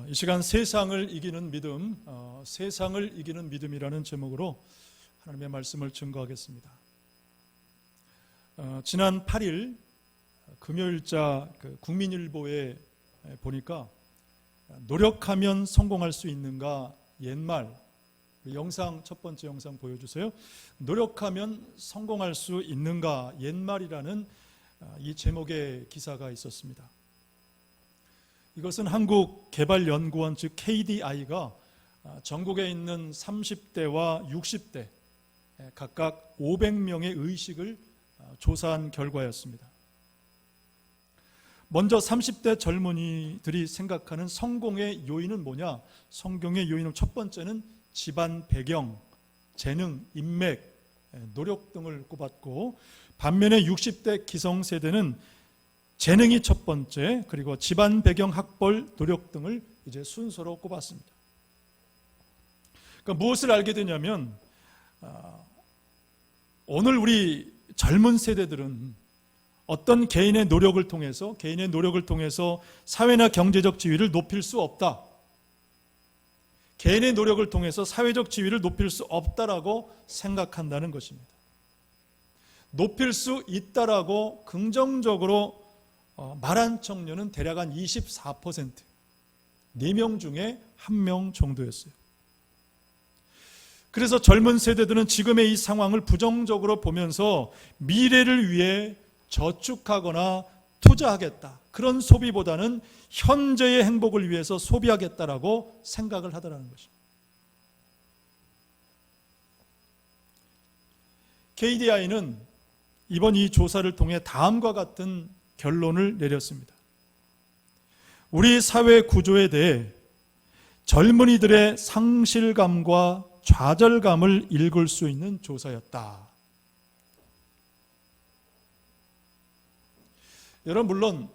이 시간 세상을 이기는 믿음, 세상을 이기는 믿음이라는 제목으로 하나님의 말씀을 증거하겠습니다. 지난 8일 금요일자 국민일보에 보니까 노력하면 성공할 수 있는가 옛말, 영상 첫 번째 영상 보여주세요. 노력하면 성공할 수 있는가 옛말이라는 이 제목의 기사가 있었습니다. 이것은 한국개발연구원 즉 KDI가 전국에 있는 30대와 60대 각각 500명의 의식을 조사한 결과였습니다. 먼저 30대 젊은이들이 생각하는 성공의 요인은 뭐냐? 성공의 요인은 첫 번째는 집안 배경, 재능, 인맥, 노력 등을 꼽았고, 반면에 60대 기성세대는 재능이 첫 번째, 그리고 집안 배경, 학벌, 노력 등을 이제 순서로 꼽았습니다. 그러니까 무엇을 알게 되냐면 오늘 우리 젊은 세대들은 어떤 개인의 노력을 통해서 사회나 경제적 지위를 높일 수 없다. 개인의 노력을 통해서 사회적 지위를 높일 수 없다라고 생각한다는 것입니다. 높일 수 있다라고 긍정적으로 말한 청년은 대략 한 24%, 4명 중에 1명 정도였어요. 그래서 젊은 세대들은 지금의 이 상황을 부정적으로 보면서 미래를 위해 저축하거나 투자하겠다, 그런 소비보다는 현재의 행복을 위해서 소비하겠다라고 생각을 하더라는 것입니다. KDI는 이번 이 조사를 통해 다음과 같은 결론을 내렸습니다. 우리 사회 구조에 대해 젊은이들의 상실감과 좌절감을 읽을 수 있는 조사였다. 여러분, 물론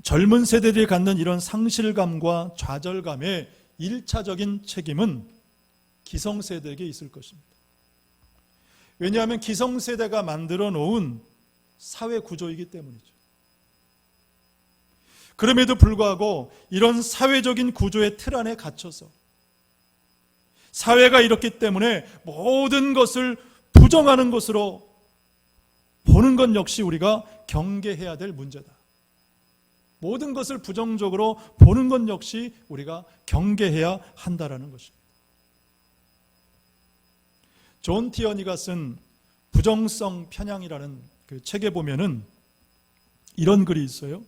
젊은 세대들이 갖는 이런 상실감과 좌절감의 1차적인 책임은 기성세대에게 있을 것입니다. 왜냐하면 기성세대가 만들어 놓은 사회 구조이기 때문이죠. 그럼에도 불구하고 이런 사회적인 구조의 틀 안에 갇혀서 사회가 이렇기 때문에 모든 것을 부정하는 것으로 보는 것 역시 우리가 경계해야 될 문제다. 모든 것을 부정적으로 보는 것 역시 우리가 경계해야 한다라는 것입니다. 존 티어니가 쓴 부정성 편향이라는 그 책에 보면은 이런 글이 있어요.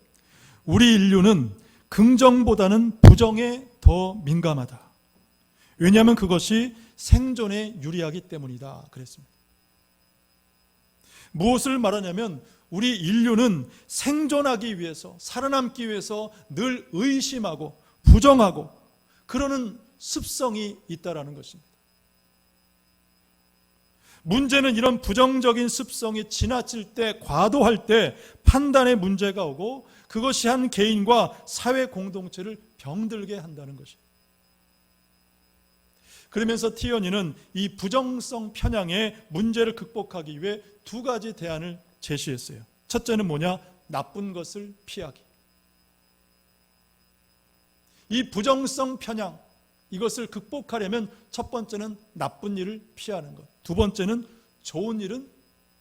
우리 인류는 긍정보다는 부정에 더 민감하다. 왜냐하면 그것이 생존에 유리하기 때문이다 그랬습니다. 무엇을 말하냐면 우리 인류는 생존하기 위해서, 살아남기 위해서 늘 의심하고 부정하고 그러는 습성이 있다라는 것입니다. 문제는 이런 부정적인 습성이 지나칠 때, 과도할 때 판단에 문제가 오고 그것이 한 개인과 사회 공동체를 병들게 한다는 것입니다. 그러면서 티어니는 이 부정성 편향의 문제를 극복하기 위해 두 가지 대안을 제시했어요. 첫째는 뭐냐? 나쁜 것을 피하기. 이 부정성 편향, 이것을 극복하려면 첫 번째는 나쁜 일을 피하는 것, 두 번째는 좋은 일은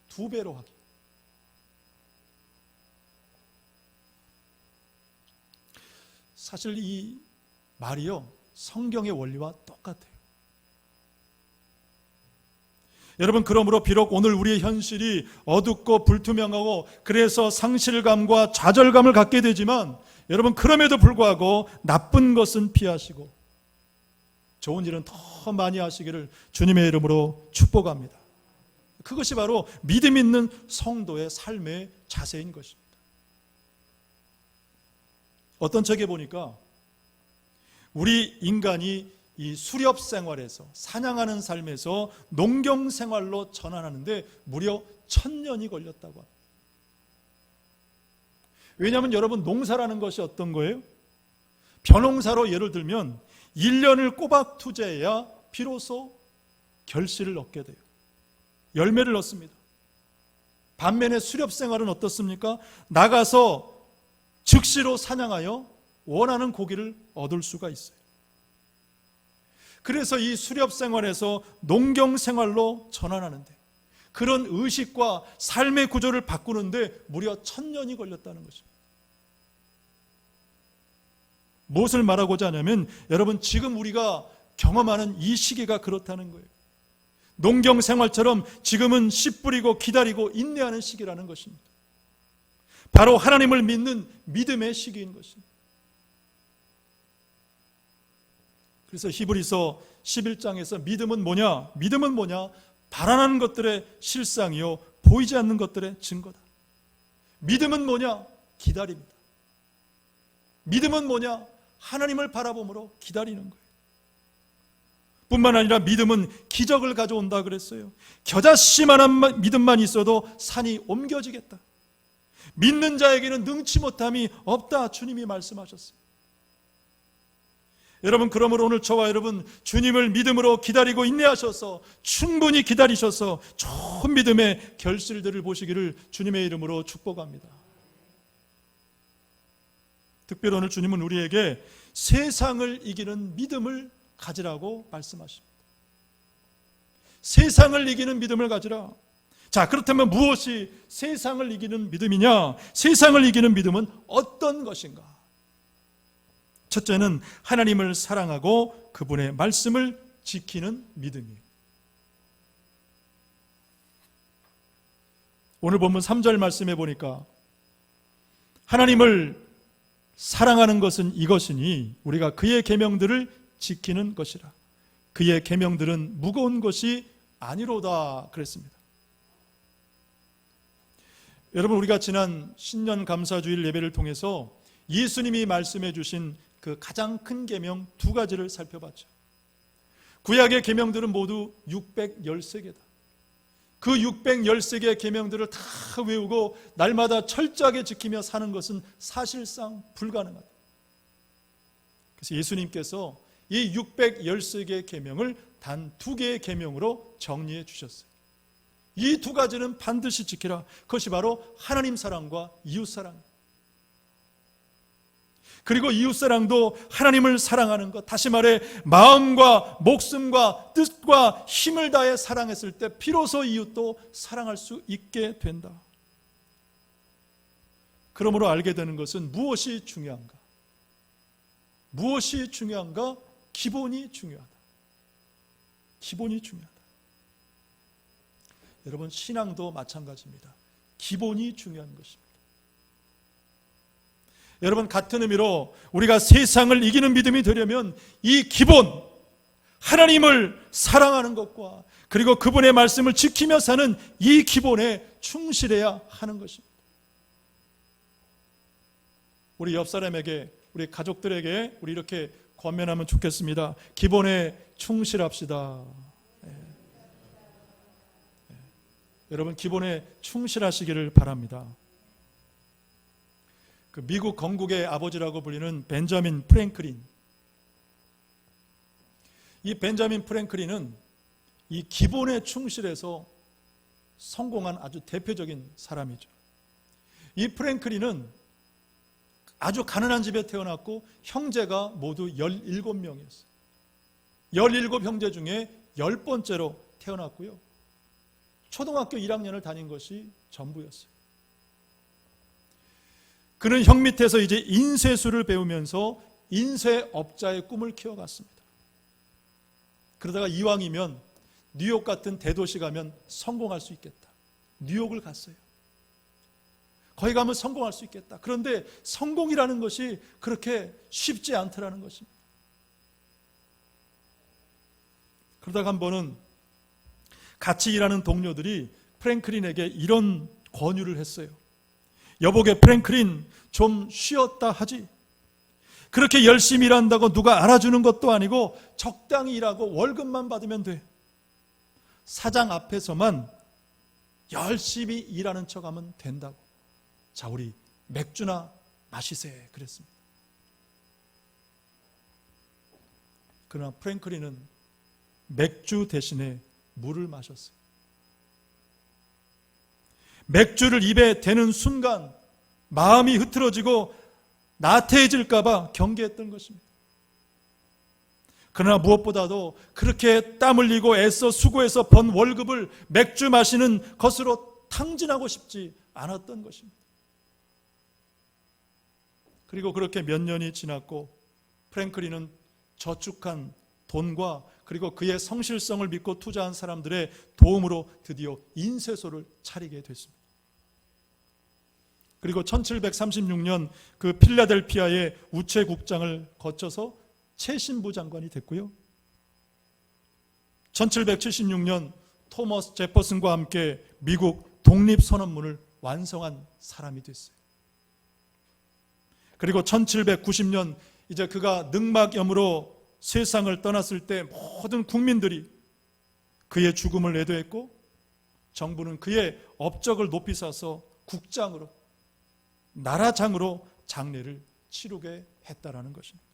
2배로 하기. 사실 이 말이요, 성경의 원리와 똑같아요. 여러분, 그러므로 비록 오늘 우리의 현실이 어둡고 불투명하고 그래서 상실감과 좌절감을 갖게 되지만, 여러분, 그럼에도 불구하고 나쁜 것은 피하시고 좋은 일은 더 많이 하시기를 주님의 이름으로 축복합니다. 그것이 바로 믿음 있는 성도의 삶의 자세인 것입니다. 어떤 책에 보니까 우리 인간이 이 수렵 생활에서, 사냥하는 삶에서 농경 생활로 전환하는데 무려 1000년이 걸렸다고 합니다. 왜냐하면 여러분, 농사라는 것이 어떤 거예요? 벼농사로 예를 들면 1년을 꼬박 투자해야 비로소 결실을 얻게 돼요. 열매를 얻습니다. 반면에 수렵 생활은 어떻습니까? 나가서 즉시로 사냥하여 원하는 고기를 얻을 수가 있어요. 그래서 이 수렵 생활에서 농경 생활로 전환하는데, 그런 의식과 삶의 구조를 바꾸는데 무려 1000년이 걸렸다는 것입니다. 무엇을 말하고자 하냐면, 여러분, 지금 우리가 경험하는 이 시기가 그렇다는 거예요. 농경 생활처럼 지금은 씨 뿌리고 기다리고 인내하는 시기라는 것입니다. 바로 하나님을 믿는 믿음의 시기인 것입니다. 그래서 히브리서 11장에서 믿음은 뭐냐? 믿음은 뭐냐? 바라는 것들의 실상이요 보이지 않는 것들의 증거다. 믿음은 뭐냐? 기다립니다. 믿음은 뭐냐? 하나님을 바라봄으로 기다리는 거예요. 뿐만 아니라 믿음은 기적을 가져온다 그랬어요. 겨자씨만한 믿음만 있어도 산이 옮겨지겠다. 믿는 자에게는 능치 못함이 없다, 주님이 말씀하셨어요. 여러분, 그러므로 오늘 저와 여러분, 주님을 믿음으로 기다리고 인내하셔서 충분히 기다리셔서 좋은 믿음의 결실들을 보시기를 주님의 이름으로 축복합니다. 특별히 오늘 주님은 우리에게 세상을 이기는 믿음을 가지라고 말씀하십니다. 세상을 이기는 믿음을 가지라. 자, 그렇다면 무엇이 세상을 이기는 믿음이냐? 세상을 이기는 믿음은 어떤 것인가? 첫째는 하나님을 사랑하고 그분의 말씀을 지키는 믿음이에요. 오늘 본문 3절 말씀해 보니까 하나님을 사랑하는 것은 이것이니 우리가 그의 계명들을 지키는 것이라. 그의 계명들은 무거운 것이 아니로다 그랬습니다. 여러분, 우리가 지난 신년 감사주일 예배를 통해서 예수님이 말씀해 주신 그 가장 큰 계명 2가지를 살펴봤죠. 구약의 계명들은 모두 613개다. 그 613개의 계명들을 다 외우고 날마다 철저하게 지키며 사는 것은 사실상 불가능하다. 그래서 예수님께서 이 613개의 계명을 단 2개의 계명으로 정리해 주셨어요. 이 2가지는 반드시 지키라. 그것이 바로 하나님 사랑과 이웃 사랑. 그리고 이웃사랑도 하나님을 사랑하는 것, 다시 말해 마음과 목숨과 뜻과 힘을 다해 사랑했을 때 비로소 이웃도 사랑할 수 있게 된다. 그러므로 알게 되는 것은 무엇이 중요한가? 무엇이 중요한가? 기본이 중요하다. 기본이 중요하다. 여러분, 신앙도 마찬가지입니다. 기본이 중요한 것입니다. 여러분, 같은 의미로 우리가 세상을 이기는 믿음이 되려면 이 기본, 하나님을 사랑하는 것과 그리고 그분의 말씀을 지키며 사는 이 기본에 충실해야 하는 것입니다. 우리 옆 사람에게, 우리 가족들에게 우리 이렇게 권면하면 좋겠습니다. 기본에 충실합시다. 여러분, 기본에 충실하시기를 바랍니다. 그 미국 건국의 아버지라고 불리는 벤자민 프랭클린. 이 벤자민 프랭클린은 이 기본에 충실해서 성공한 아주 대표적인 사람이죠. 이 프랭클린은 아주 가난한 집에 태어났고 형제가 모두 17명이었어요. 17형제 중에 10번째로 태어났고요. 초등학교 1학년을 다닌 것이 전부였어요. 그는 형 밑에서 이제 인쇄술을 배우면서 인쇄업자의 꿈을 키워갔습니다. 그러다가 이왕이면 뉴욕 같은 대도시 가면 성공할 수 있겠다. 뉴욕을 갔어요. 거기 가면 성공할 수 있겠다. 그런데 성공이라는 것이 그렇게 쉽지 않더라는 것입니다. 그러다가 한 번은 같이 일하는 동료들이 프랭클린에게 이런 권유를 했어요. 여보게 프랭클린, 좀 쉬었다 하지. 그렇게 열심히 일한다고 누가 알아주는 것도 아니고 적당히 일하고 월급만 받으면 돼. 사장 앞에서만 열심히 일하는 척하면 된다고. 자, 우리 맥주나 마시세 그랬습니다. 그러나 프랭클린은 맥주 대신에 물을 마셨어요. 맥주를 입에 대는 순간 마음이 흐트러지고 나태해질까 봐 경계했던 것입니다. 그러나 무엇보다도 그렇게 땀 흘리고 애써 수고해서 번 월급을 맥주 마시는 것으로 탕진하고 싶지 않았던 것입니다. 그리고 그렇게 몇 년이 지났고 프랭클린은 저축한 돈과 그리고 그의 성실성을 믿고 투자한 사람들의 도움으로 드디어 인쇄소를 차리게 됐습니다. 그리고 1736년 그 필라델피아의 우체국장을 거쳐서 최신부 장관이 됐고요. 1776년 토머스 제퍼슨과 함께 미국 독립선언문을 완성한 사람이 됐어요. 그리고 1790년 이제 그가 늑막염으로 세상을 떠났을 때 모든 국민들이 그의 죽음을 애도했고 정부는 그의 업적을 높이 사서 국장으로, 나라장으로 장례를 치르게 했다라는 것입니다.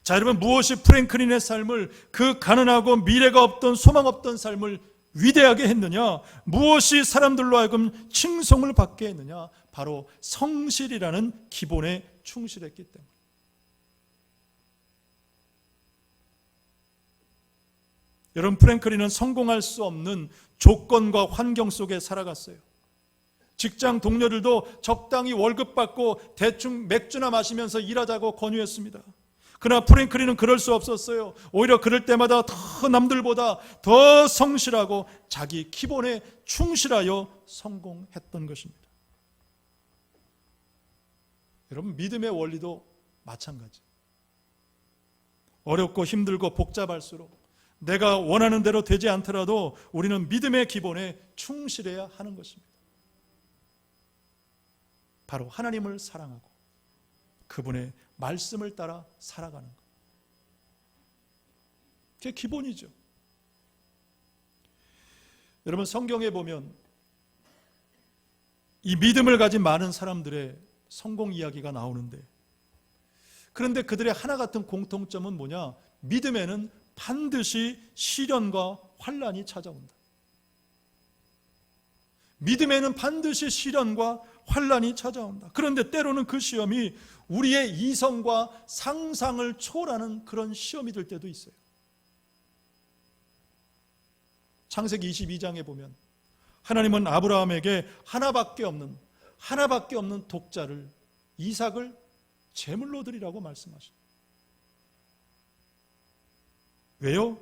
자, 여러분, 무엇이 프랭클린의 삶을, 그 가난하고 미래가 없던, 소망 없던 삶을 위대하게 했느냐? 무엇이 사람들로 하여금 칭송을 받게 했느냐? 바로 성실이라는 기본에 충실했기 때문에. 여러분, 프랭클린은 성공할 수 없는 조건과 환경 속에 살아갔어요. 직장 동료들도 적당히 월급 받고 대충 맥주나 마시면서 일하자고 권유했습니다. 그러나 프랭클린은 그럴 수 없었어요. 오히려 그럴 때마다 더 남들보다 더 성실하고 자기 기본에 충실하여 성공했던 것입니다. 여러분, 믿음의 원리도 마찬가지. 어렵고 힘들고 복잡할수록 내가 원하는 대로 되지 않더라도 우리는 믿음의 기본에 충실해야 하는 것입니다. 바로 하나님을 사랑하고 그분의 말씀을 따라 살아가는 것. 그게 기본이죠. 여러분, 성경에 보면 이 믿음을 가진 많은 사람들의 성공 이야기가 나오는데, 그런데 그들의 하나 같은 공통점은 뭐냐? 믿음에는 반드시 시련과 환난이 찾아온다. 믿음에는 반드시 시련과 환난이 찾아온다. 그런데 때로는 그 시험이 우리의 이성과 상상을 초월하는 그런 시험이 될 때도 있어요. 창세기 22장에 보면 하나님은 아브라함에게 하나밖에 없는 독자를, 이삭을 제물로 드리라고 말씀하십니다. 왜요?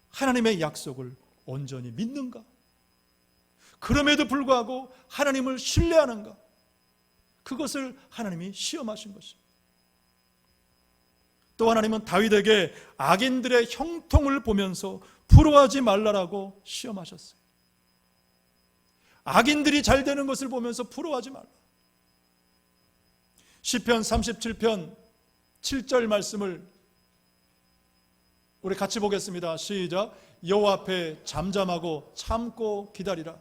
하나님의 약속을 온전히 믿는가? 그럼에도 불구하고 하나님을 신뢰하는가? 그것을 하나님이 시험하신 것입니다. 또 하나님은 다윗에게 악인들의 형통을 보면서 부러워하지 말라라고 시험하셨어요. 악인들이 잘 되는 것을 보면서 부러워하지 말라. 시편 37편 7절 말씀을 우리 같이 보겠습니다. 시작. 여호와 앞에 잠잠하고 참고 기다리라.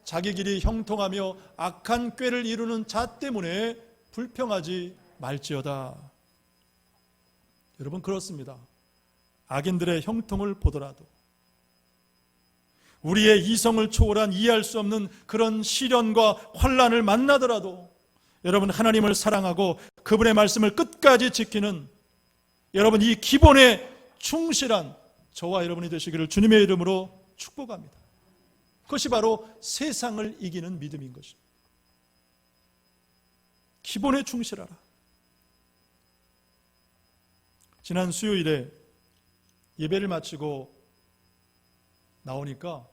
자기 길이 형통하며 악한 꾀를 이루는 자 때문에 불평하지 말지어다. 여러분, 그렇습니다. 악인들의 형통을 보더라도, 우리의 이성을 초월한 이해할 수 없는 그런 시련과 환난을 만나더라도 여러분, 하나님을 사랑하고 그분의 말씀을 끝까지 지키는 여러분, 이 기본에 충실한 저와 여러분이 되시기를 주님의 이름으로 축복합니다. 그것이 바로 세상을 이기는 믿음인 것입니다. 기본에 충실하라. 지난 수요일에 예배를 마치고 나오니까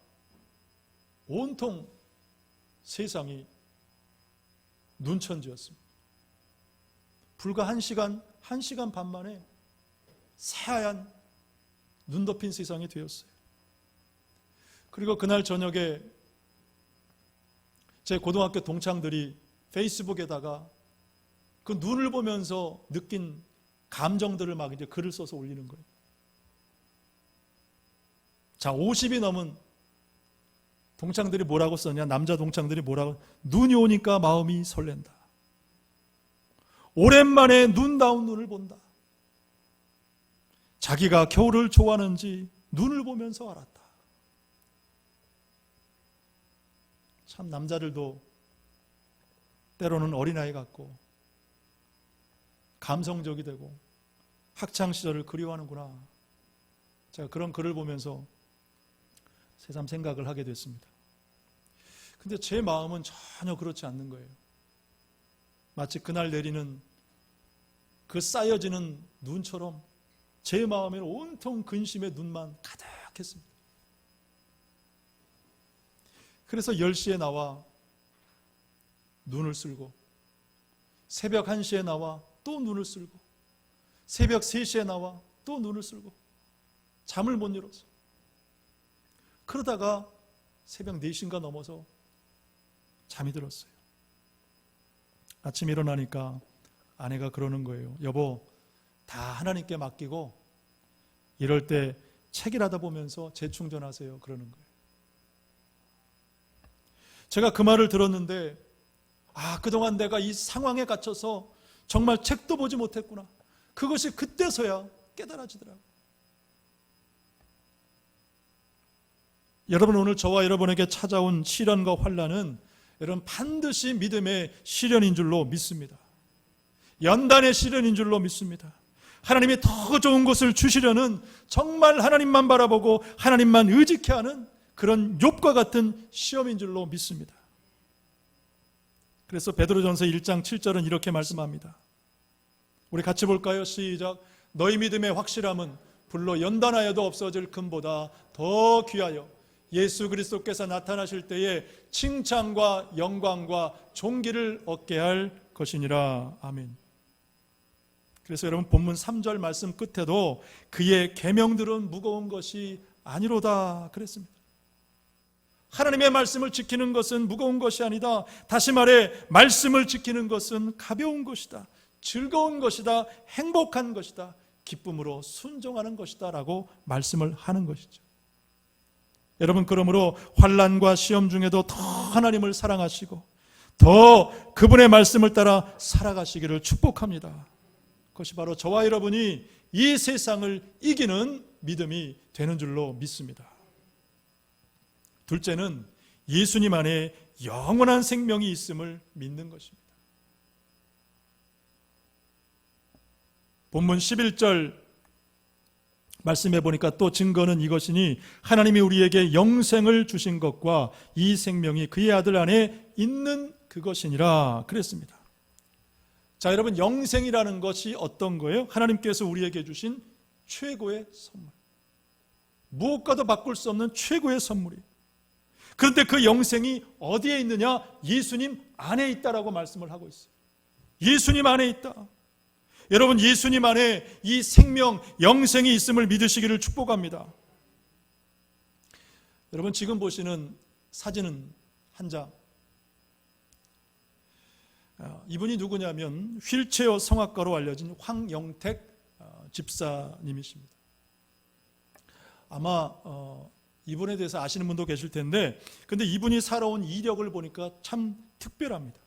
온통 세상이 눈천지였습니다. 불과 1시간 반 만에 새하얀 눈 덮인 세상이 되었어요. 그리고 그날 저녁에 제 고등학교 동창들이 페이스북에다가 그 눈을 보면서 느낀 감정들을 막 이제 글을 써서 올리는 거예요. 자, 50이 넘은 동창들이 뭐라고 썼냐? 남자 동창들이 뭐라고? 눈이 오니까 마음이 설렌다. 오랜만에 눈다운 눈을 본다. 자기가 겨울을 좋아하는지 눈을 보면서 알았다. 참, 남자들도 때로는 어린아이 같고 감성적이 되고 학창시절을 그리워하는구나. 제가 그런 글을 보면서 새삼 생각을 하게 됐습니다. 근데 제 마음은 전혀 그렇지 않는 거예요. 마치 그날 내리는 그 쌓여지는 눈처럼 제 마음에는 온통 근심의 눈만 가득했습니다. 그래서 10시에 나와 눈을 쓸고 새벽 1시에 나와 또 눈을 쓸고 새벽 3시에 나와 또 눈을 쓸고 잠을 못 이뤄서 그러다가 새벽 4시인가 넘어서 잠이 들었어요. 아침에 일어나니까 아내가 그러는 거예요. 여보, 다 하나님께 맡기고 이럴 때 책이라도 보면서 재충전하세요. 그러는 거예요. 제가 그 말을 들었는데 그동안 내가 이 상황에 갇혀서 정말 책도 보지 못했구나. 그것이 그때서야 깨달아지더라고요. 여러분, 오늘 저와 여러분에게 찾아온 시련과 환난은 여러분 반드시 믿음의 시련인 줄로 믿습니다. 연단의 시련인 줄로 믿습니다. 하나님이 더 좋은 것을 주시려는 정말 하나님만 바라보고 하나님만 의지케 하는 그런 욥과 같은 시험인 줄로 믿습니다. 그래서 베드로전서 1장 7절은 이렇게 말씀합니다. 우리 같이 볼까요? 시작. 너희 믿음의 확실함은 불로 연단하여도 없어질 금보다 더 귀하여 예수 그리스도께서 나타나실 때에 칭찬과 영광과 존귀를 얻게 할 것이니라. 아멘. 그래서 여러분 본문 3절 말씀 끝에도 그의 계명들은 무거운 것이 아니로다 그랬습니다. 하나님의 말씀을 지키는 것은 무거운 것이 아니다. 다시 말해 말씀을 지키는 것은 가벼운 것이다. 즐거운 것이다. 행복한 것이다. 기쁨으로 순종하는 것이다 라고 말씀을 하는 것이죠. 여러분, 그러므로 환난과 시험 중에도 더 하나님을 사랑하시고 더 그분의 말씀을 따라 살아가시기를 축복합니다. 그것이 바로 저와 여러분이 이 세상을 이기는 믿음이 되는 줄로 믿습니다. 둘째는 예수님 안에 영원한 생명이 있음을 믿는 것입니다. 본문 11절 말씀해 보니까 또 증거는 이것이니 하나님이 우리에게 영생을 주신 것과 이 생명이 그의 아들 안에 있는 그것이니라 그랬습니다. 자, 여러분, 영생이라는 것이 어떤 거예요? 하나님께서 우리에게 주신 최고의 선물, 무엇과도 바꿀 수 없는 최고의 선물이에요. 그런데 그 영생이 어디에 있느냐? 예수님 안에 있다라고 말씀을 하고 있어요. 예수님 안에 있다. 여러분, 예수님 안에 이 생명, 영생이 있음을 믿으시기를 축복합니다. 여러분, 지금 보시는 사진은 한 장. 이분이 누구냐면 휠체어 성악가로 알려진 황영택 집사님이십니다. 아마 이분에 대해서 아시는 분도 계실 텐데, 근데 이분이 살아온 이력을 보니까 참 특별합니다.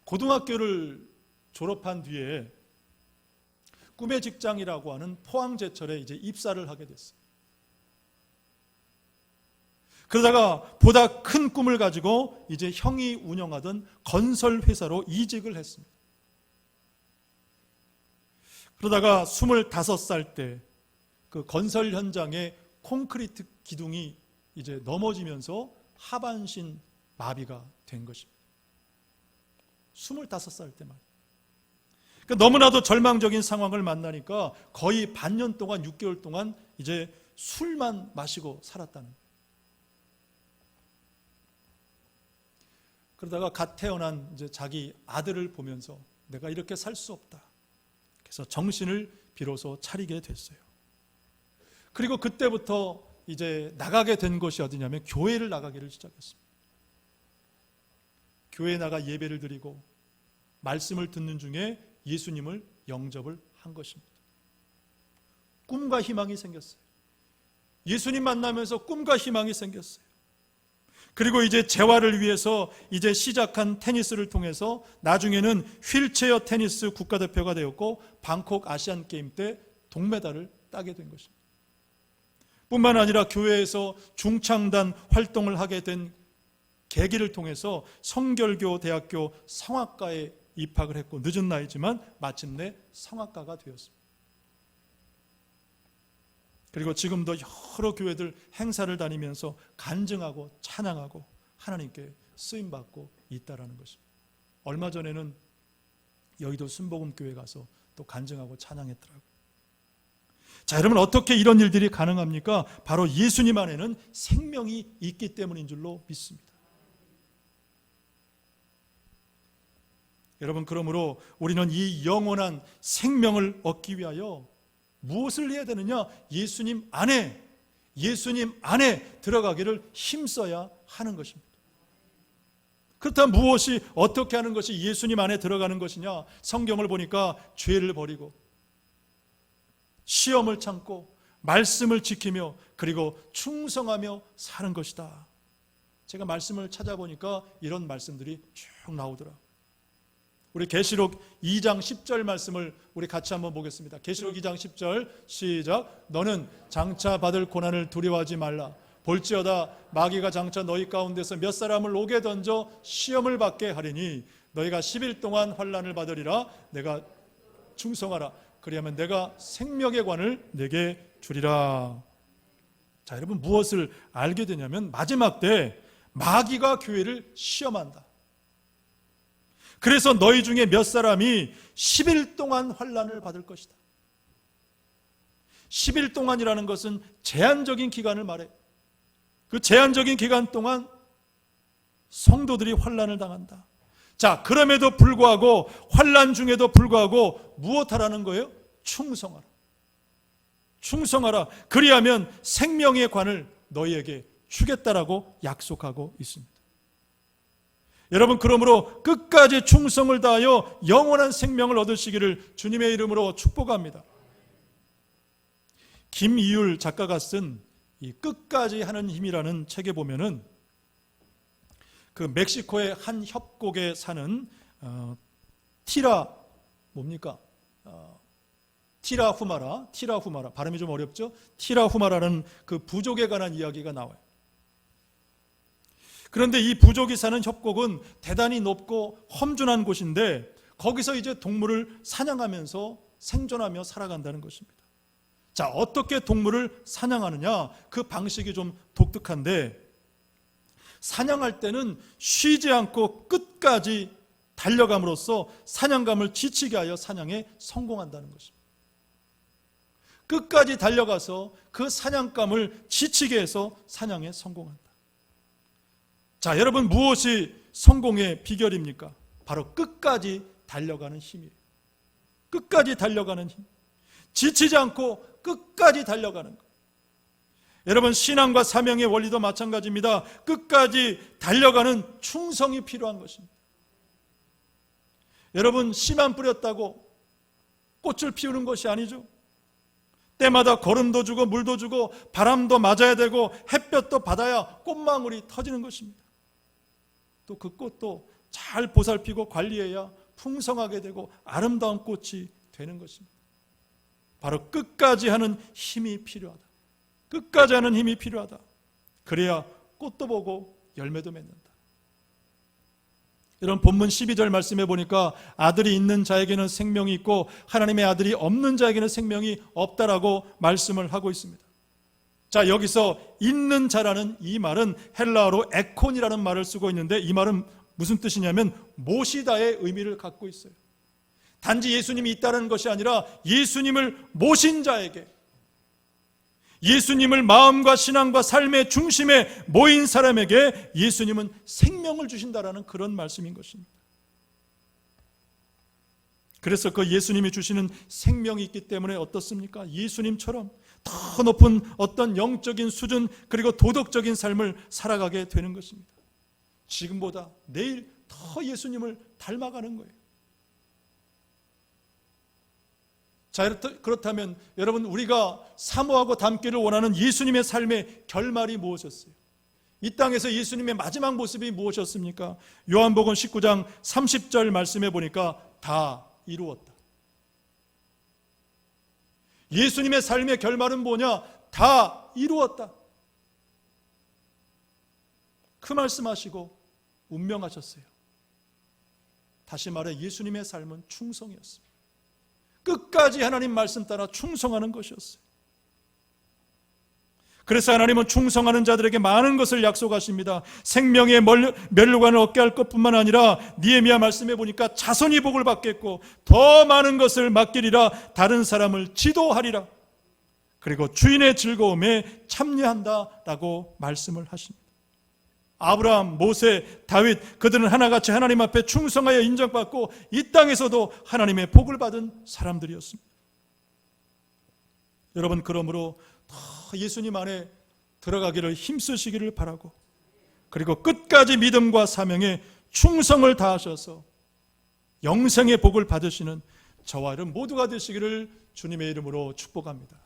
고등학교를 졸업한 뒤에 꿈의 직장이라고 하는 포항제철에 이제 입사를 하게 됐어요. 그러다가 보다 큰 꿈을 가지고 이제 형이 운영하던 건설 회사로 이직을 했습니다. 그러다가 25살 때 그 건설 현장에 콘크리트 기둥이 이제 넘어지면서 하반신 마비가 된 것입니다. 25살 때만. 그러니까 너무나도 절망적인 상황을 만나니까 거의 반년 동안 6개월 동안 이제 술만 마시고 살았다는 거예요. 그러다가 갓 태어난 이제 자기 아들을 보면서 내가 이렇게 살 수 없다. 그래서 정신을 비로소 차리게 됐어요. 그리고 그때부터 이제 나가게 된 곳이 어디냐면 교회를 나가기를 시작했습니다. 교회에 나가 예배를 드리고 말씀을 듣는 중에 예수님을 영접을 한 것입니다. 꿈과 희망이 생겼어요. 예수님 만나면서 꿈과 희망이 생겼어요. 그리고 이제 재활을 위해서 이제 시작한 테니스를 통해서 나중에는 휠체어 테니스 국가대표가 되었고 방콕 아시안 게임 때 동메달을 따게 된 것입니다. 뿐만 아니라 교회에서 중창단 활동을 하게 된 계기를 통해서 성결교 대학교 성악과에 입학을 했고 늦은 나이지만 마침내 성악가가 되었습니다. 그리고 지금도 여러 교회들 행사를 다니면서 간증하고 찬양하고 하나님께 쓰임받고 있다라는 것입니다. 얼마 전에는 여의도 순복음교회 가서 또 간증하고 찬양했더라고요. 자, 여러분 어떻게 이런 일들이 가능합니까? 바로 예수님 안에는 생명이 있기 때문인 줄로 믿습니다. 여러분, 그러므로 우리는 이 영원한 생명을 얻기 위하여 무엇을 해야 되느냐? 예수님 안에 들어가기를 힘써야 하는 것입니다. 그렇다면 무엇이, 어떻게 하는 것이 예수님 안에 들어가는 것이냐? 성경을 보니까 죄를 버리고 시험을 참고 말씀을 지키며 그리고 충성하며 사는 것이다. 제가 말씀을 찾아보니까 이런 말씀들이 쭉 나오더라. 우리 계시록 2장 10절 말씀을 우리 같이 한번 보겠습니다. 계시록 2장 10절 시작. 너는 장차 받을 고난을 두려워하지 말라. 볼지어다 마귀가 장차 너희 가운데서 몇 사람을 옥에 던져 시험을 받게 하리니 너희가 10일 동안 환난을 받으리라. 내가 충성하라. 그리하면 내가 생명의 관을 내게 주리라. 자, 여러분 무엇을 알게 되냐면 마지막 때 마귀가 교회를 시험한다. 그래서 너희 중에 몇 사람이 10일 동안 환난을 받을 것이다. 10일 동안이라는 것은 제한적인 기간을 말해. 그 제한적인 기간 동안 성도들이 환난을 당한다. 자, 그럼에도 불구하고 환난 중에도 불구하고 무엇하라는 거예요? 충성하라. 충성하라. 그리하면 생명의 관을 너희에게 주겠다라고 약속하고 있습니다. 여러분, 그러므로 끝까지 충성을 다하여 영원한 생명을 얻으시기를 주님의 이름으로 축복합니다. 김이율 작가가 쓴 이 끝까지 하는 힘이라는 책에 보면은 그 멕시코의 한 협곡에 사는 티라 후마라 발음이 좀 어렵죠? 티라 후마라는 그 부족에 관한 이야기가 나와요. 그런데 이 부족이 사는 협곡은 대단히 높고 험준한 곳인데 거기서 이제 동물을 사냥하면서 생존하며 살아간다는 것입니다. 자, 어떻게 동물을 사냥하느냐? 그 방식이 좀 독특한데 사냥할 때는 쉬지 않고 끝까지 달려감으로써 사냥감을 지치게 하여 사냥에 성공한다는 것입니다. 끝까지 달려가서 그 사냥감을 지치게 해서 사냥에 성공한다. 자, 여러분 무엇이 성공의 비결입니까? 바로 끝까지 달려가는 힘이에요. 끝까지 달려가는 힘. 지치지 않고 끝까지 달려가는 것. 여러분 신앙과 사명의 원리도 마찬가지입니다. 끝까지 달려가는 충성이 필요한 것입니다. 여러분 씨만 뿌렸다고 꽃을 피우는 것이 아니죠. 때마다 거름도 주고 물도 주고 바람도 맞아야 되고 햇볕도 받아야 꽃망울이 터지는 것입니다. 또 그 꽃도 잘 보살피고 관리해야 풍성하게 되고 아름다운 꽃이 되는 것입니다. 바로 끝까지 하는 힘이 필요하다. 끝까지 하는 힘이 필요하다. 그래야 꽃도 보고 열매도 맺는다. 이런 본문 12절 말씀해 보니까 아들이 있는 자에게는 생명이 있고 하나님의 아들이 없는 자에게는 생명이 없다라고 말씀을 하고 있습니다. 자, 여기서 있는 자라는 이 말은 헬라어로 에콘이라는 말을 쓰고 있는데 이 말은 무슨 뜻이냐면 모시다의 의미를 갖고 있어요. 단지 예수님이 있다는 것이 아니라 예수님을 모신 자에게, 예수님을 마음과 신앙과 삶의 중심에 모인 사람에게 예수님은 생명을 주신다라는 그런 말씀인 것입니다. 그래서 그 예수님이 주시는 생명이 있기 때문에 어떻습니까? 예수님처럼 더 높은 어떤 영적인 수준 그리고 도덕적인 삶을 살아가게 되는 것입니다. 지금보다 내일 더 예수님을 닮아가는 거예요. 자, 그렇다면 여러분 우리가 사모하고 닮기를 원하는 예수님의 삶의 결말이 무엇이었어요? 이 땅에서 예수님의 마지막 모습이 무엇이었습니까? 요한복음 19장 30절 말씀해 보니까 다 이루었다. 예수님의 삶의 결말은 뭐냐? 다 이루었다. 그 말씀하시고 운명하셨어요. 다시 말해 예수님의 삶은 충성이었습니다. 끝까지 하나님 말씀 따라 충성하는 것이었어요. 그래서 하나님은 충성하는 자들에게 많은 것을 약속하십니다. 생명의 면류관을 얻게 할 것뿐만 아니라 느헤미야 말씀해 보니까 자손이 복을 받겠고 더 많은 것을 맡기리라. 다른 사람을 지도하리라. 그리고 주인의 즐거움에 참여한다라고 말씀을 하십니다. 아브라함, 모세, 다윗, 그들은 하나같이 하나님 앞에 충성하여 인정받고 이 땅에서도 하나님의 복을 받은 사람들이었습니다. 여러분, 그러므로 더 예수님 안에 들어가기를 힘쓰시기를 바라고, 그리고 끝까지 믿음과 사명에 충성을 다하셔서 영생의 복을 받으시는 저와 여러분 모두가 되시기를 주님의 이름으로 축복합니다.